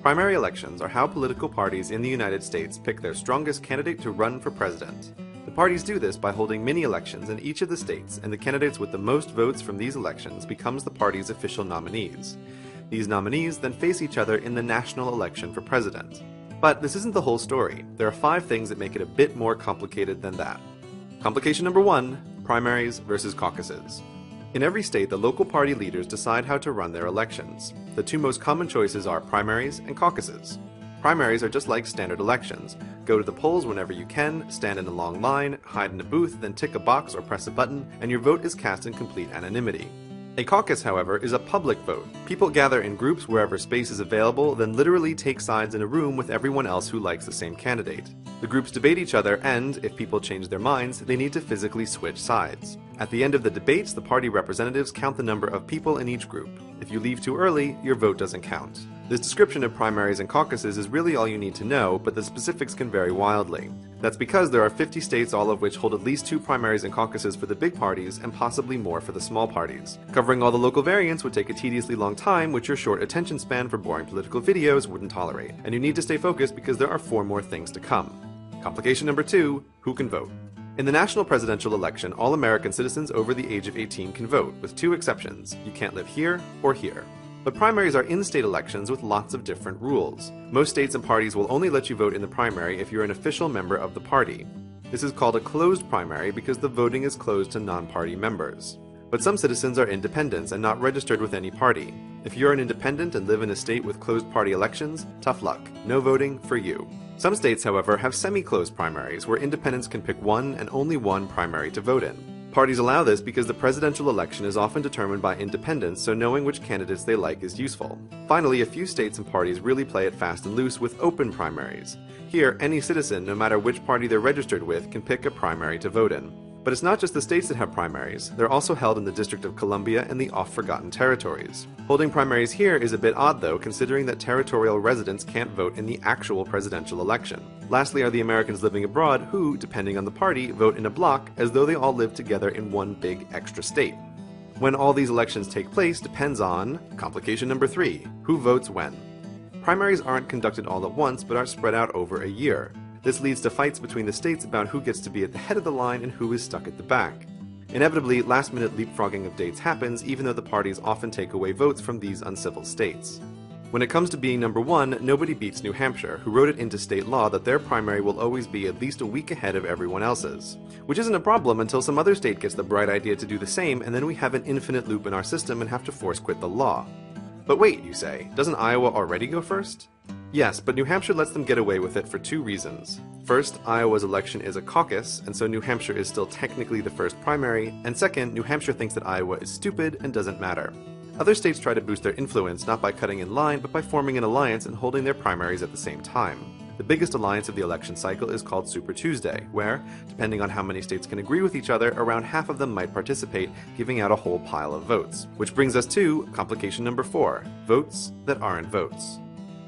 Primary elections are how political parties in the United States pick their strongest candidate to run for president. The parties do this by holding mini-elections in each of the states, and the candidates with the most votes from these elections becomes the party's official nominees. These nominees then face each other in the national election for president. But this isn't the whole story. There are 5 things that make it a bit more complicated than that. Complication number 1, primaries versus caucuses. In every state, the local party leaders decide how to run their elections. The 2 most common choices are primaries and caucuses. Primaries are just like standard elections. Go to the polls whenever you can, stand in a long line, hide in a booth, then tick a box or press a button, and your vote is cast in complete anonymity. A caucus, however, is a public vote. People gather in groups wherever space is available, then literally take sides in a room with everyone else who likes the same candidate. The groups debate each other and, if people change their minds, they need to physically switch sides. At the end of the debates, the party representatives count the number of people in each group. If you leave too early, your vote doesn't count. This description of primaries and caucuses is really all you need to know, but the specifics can vary wildly. That's because there are 50 states, all of which hold at least 2 primaries and caucuses for the big parties, and possibly more for the small parties. Covering all the local variants would take a tediously long time, which your short attention span for boring political videos wouldn't tolerate. And you need to stay focused because there are 4 more things to come. Complication number 2, who can vote? In the national presidential election, all American citizens over the age of 18 can vote, with 2 exceptions. You can't live here or here. But primaries are in-state elections with lots of different rules. Most states and parties will only let you vote in the primary if you're an official member of the party. This is called a closed primary because the voting is closed to non-party members. But some citizens are independents and not registered with any party. If you're an independent and live in a state with closed party elections, tough luck. No voting for you. Some states, however, have semi-closed primaries where independents can pick one and only one primary to vote in. Parties allow this because the presidential election is often determined by independents, so knowing which candidates they like is useful. Finally, a few states and parties really play it fast and loose with open primaries. Here, any citizen, no matter which party they're registered with, can pick a primary to vote in. But it's not just the states that have primaries. They're also held in the District of Columbia and the oft-forgotten territories. Holding primaries here is a bit odd though, considering that territorial residents can't vote in the actual presidential election. Lastly are the Americans living abroad who, depending on the party, vote in a block as though they all live together in one big extra state. When all these elections take place depends on complication number 3, who votes when. Primaries aren't conducted all at once but are spread out over a year. This leads to fights between the states about who gets to be at the head of the line and who is stuck at the back. Inevitably, last-minute leapfrogging of dates happens even though the parties often take away votes from these uncivil states. When it comes to being number 1, nobody beats New Hampshire, who wrote it into state law that their primary will always be at least a week ahead of everyone else's. Which isn't a problem until some other state gets the bright idea to do the same, and then we have an infinite loop in our system and have to force quit the law. But wait, you say, doesn't Iowa already go first? Yes, but New Hampshire lets them get away with it for 2 reasons. First, Iowa's election is a caucus, and so New Hampshire is still technically the first primary, and second, New Hampshire thinks that Iowa is stupid and doesn't matter. Other states try to boost their influence not by cutting in line, but by forming an alliance and holding their primaries at the same time. The biggest alliance of the election cycle is called Super Tuesday, where, depending on how many states can agree with each other, around half of them might participate, giving out a whole pile of votes. Which brings us to complication number 4, votes that aren't votes.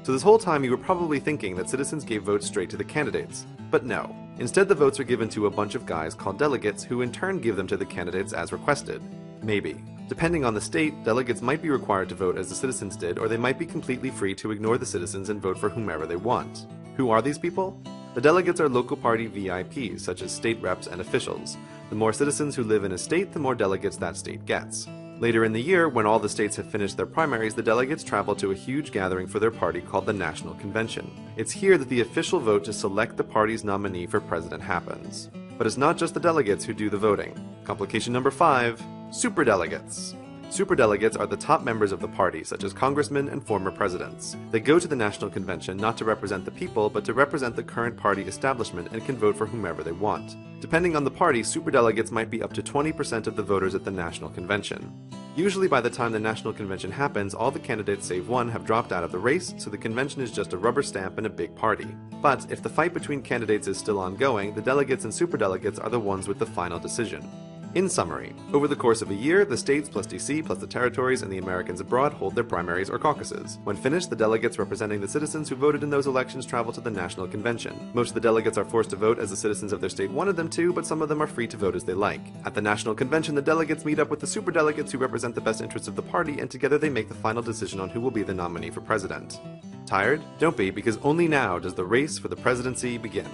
So this whole time you were probably thinking that citizens gave votes straight to the candidates. But no. Instead the votes are given to a bunch of guys called delegates who in turn give them to the candidates as requested. Maybe. Depending on the state, delegates might be required to vote as the citizens did, or they might be completely free to ignore the citizens and vote for whomever they want. Who are these people? The delegates are local party VIPs, such as state reps and officials. The more citizens who live in a state, the more delegates that state gets. Later in the year, when all the states have finished their primaries, the delegates travel to a huge gathering for their party called the National Convention. It's here that the official vote to select the party's nominee for president happens. But it's not just the delegates who do the voting. Complication number 5, superdelegates. Superdelegates are the top members of the party, such as congressmen and former presidents. They go to the National Convention not to represent the people, but to represent the current party establishment and can vote for whomever they want. Depending on the party, superdelegates might be up to 20% of the voters at the National Convention. Usually by the time the National Convention happens, all the candidates save one have dropped out of the race, so the convention is just a rubber stamp and a big party. But if the fight between candidates is still ongoing, the delegates and superdelegates are the ones with the final decision. In summary, over the course of a year, the states plus DC plus the territories and the Americans abroad hold their primaries or caucuses. When finished, the delegates representing the citizens who voted in those elections travel to the National Convention. Most of the delegates are forced to vote as the citizens of their state wanted them to, but some of them are free to vote as they like. At the National Convention, the delegates meet up with the superdelegates who represent the best interests of the party, and together they make the final decision on who will be the nominee for president. Tired? Don't be, because only now does the race for the presidency begin.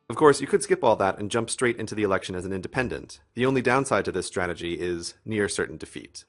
Of course, you could skip all that and jump straight into the election as an independent. The only downside to this strategy is near certain defeat.